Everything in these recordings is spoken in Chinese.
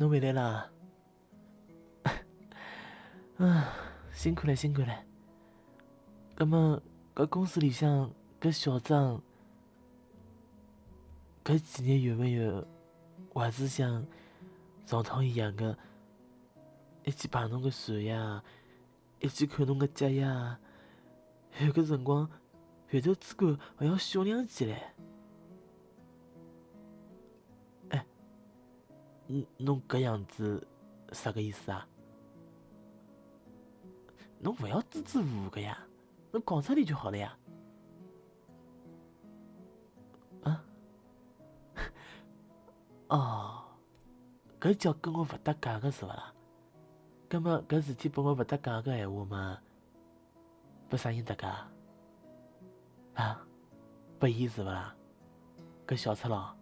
侬回来啦？辛苦了，辛苦了。葛么，搿公司里向搿小张，搿几日有没有还是像上趟一样的，一起排侬个船呀，一起看侬个脚呀？有个辰光，后头主管还要小两记嘞。哎，侬搿样子啥个意思啊？侬勿要支支吾吾个呀，侬讲出来就好了呀。啊？哦，搿叫跟我勿搭界个是勿啦？葛末搿事体拨我勿搭界个闲话嘛，拨啥人搭界啊？啊？拨伊是勿啦？搿小赤佬，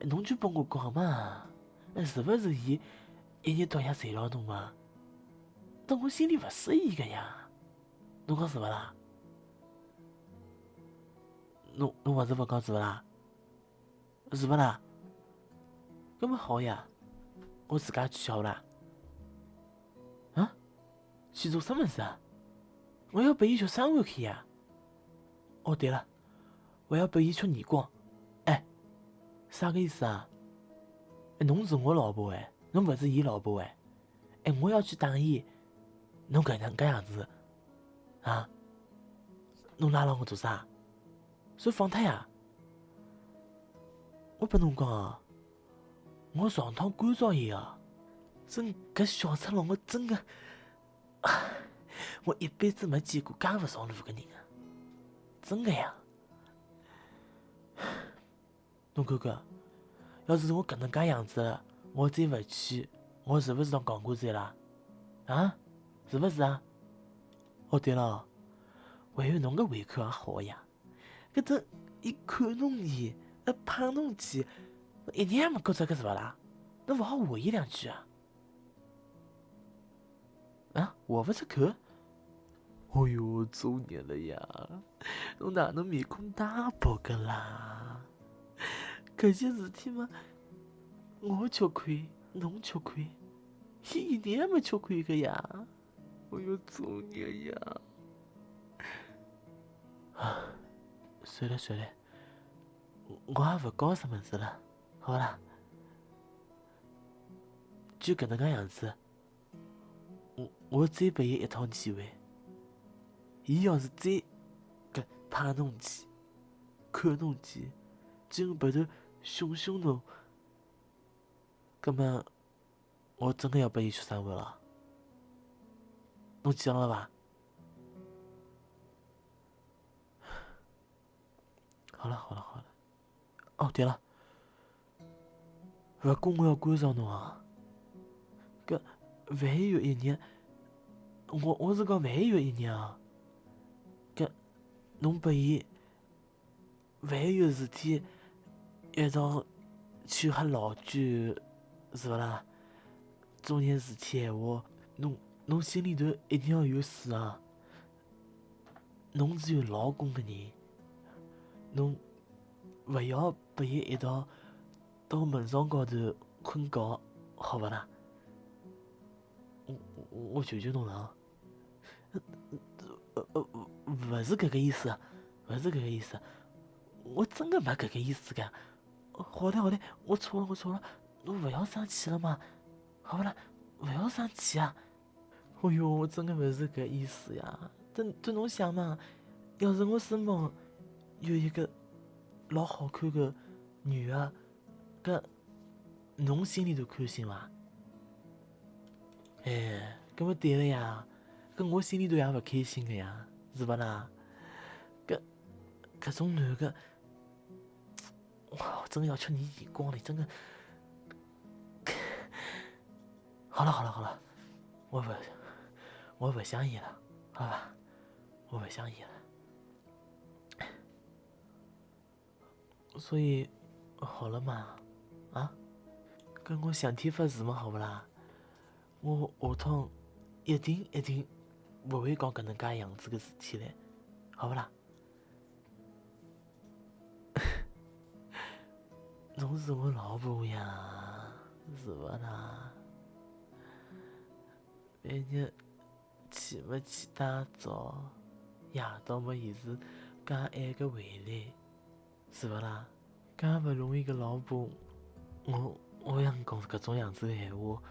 侬就帮我讲嘛，是勿是伊一日到夜缠牢侬嘛？但我心里勿适意个呀，侬讲是勿啦？侬还是勿讲是勿啦？是勿啦？搿么好呀，我自家去好勿啦？啊？去做啥物事啊？我要陪伊吃3碗去呀。哦对了，我要陪伊吃年光。哎，啥个意思啊？侬是我老婆哎，侬勿是伊老婆哎。哎，我要去打伊，侬搿样子啊？侬拉牢我做啥？算放脱呀？我拨侬讲哦，我上趟关照伊哦，真搿小赤佬，我真的，我一辈子没见过介勿上路个人啊！真的呀。侬看看，要是我搿能介样子了，我再勿去，我是勿是当戆瓜子啦？啊？是勿是啊？哦对了，还有侬个胃口也好呀，搿只伊看侬伊，碰侬去，一点也没觉着搿是勿啦？侬勿好回伊2句啊？啊？活勿出口？哦哟，作孽了呀！侬哪能面孔大爆个啦？搿件事体嘛，我吃亏，侬吃亏，伊一点也没吃亏个呀！哦哟，作孽呀！算了算了，我也勿讲什么事了，好啦，就搿能介样子。我再拨伊一趟机会，伊要是再搿碰侬去，看侬去，真拔头凶侬，葛末我真的要拨伊吃3碗了。侬记牢了伐？好了。哦对了，勿过我要关照侬啊，搿万一有一日，我是讲万一有一日啊，搿侬拨伊万一有事体一道去喝老酒，是勿啦？做眼事体闲话，侬心里头一定要有数啊！侬是有老公个人，侬勿要拨伊一道到门床高头困觉，好勿啦？我求求侬了啊！勿是搿个意思，勿是搿个意思，我真的没搿个意思个。好嘞，我错了，侬勿要生气了嘛，好勿啦？勿要生气啊！哦哟，我真的勿是搿意思呀！这侬想嘛，要是我身旁有一个老好看个女的，搿侬心里头开心伐？哎，搿么对了呀，搿我心里头也勿开心个呀，是勿啦？搿种男个，哇，我真的要吃你耳光了，真的。好了，我勿想伊了，好吧？我勿想伊了。所以好了嘛，啊，跟我想天发誓嘛，好不啦？我下趟一定不会讲搿能介样子个事体嘞，好不啦？侬是我老婆呀，是不啦？万日起勿起大早，夜到么又是介晚个回来，是勿啦？介勿容易个老婆，我想讲搿种样子个闲话，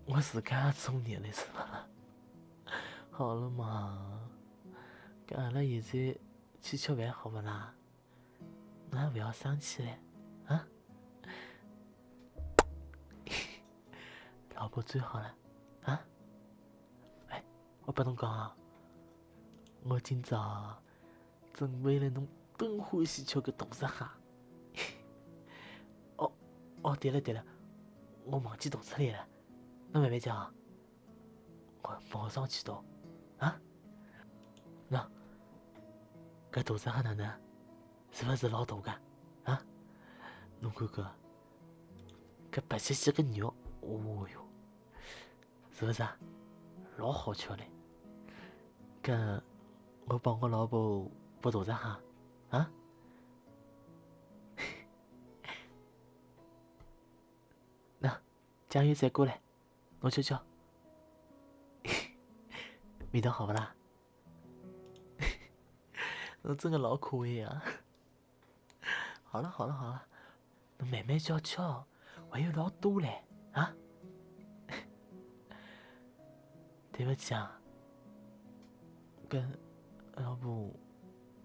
我自家也作孽了，是勿啦？好了嘛，搿阿拉现在去吃饭好勿啦？侬也勿要生气唻，啊？老婆最好了，啊？哎，我拨侬讲啊，我今朝准备了侬真欢喜吃个大闸蟹。哦，对了，我忘记动出来了，侬慢慢讲啊，我马上去倒，啊？喏，搿大闸蟹哪能？是勿是老大个？啊？侬看看，搿白切切个肉，哦哟，是勿是啊？老好吃嘞！搿我帮我老婆剥大闸蟹，啊？那酱油再过来，侬吃吃，味道好勿啦？侬真个老可爱啊！好了，侬慢慢吃，还有老多嘞，啊？对勿起啊，搿老婆，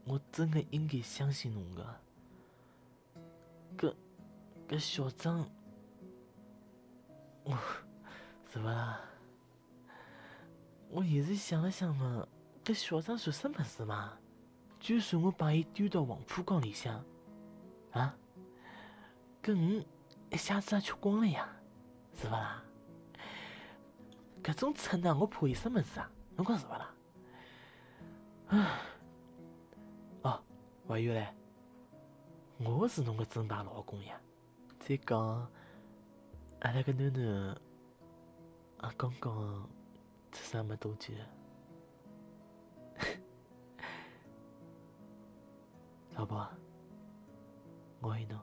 我真个应该相信侬个。搿小张，是勿啦？我现在想了想嘛，搿小张算什么事嘛？就算我把伊丢到黄浦江里向，啊，搿鱼一下子也吃光了呀，是勿啦？搿种贼呢，我怕伊什么事啊？侬讲是勿啦？唉，哦，还有唻，我是侬个正牌老公呀。再讲，阿拉搿囡囡也刚刚出生没多久。老婆，我爱侬。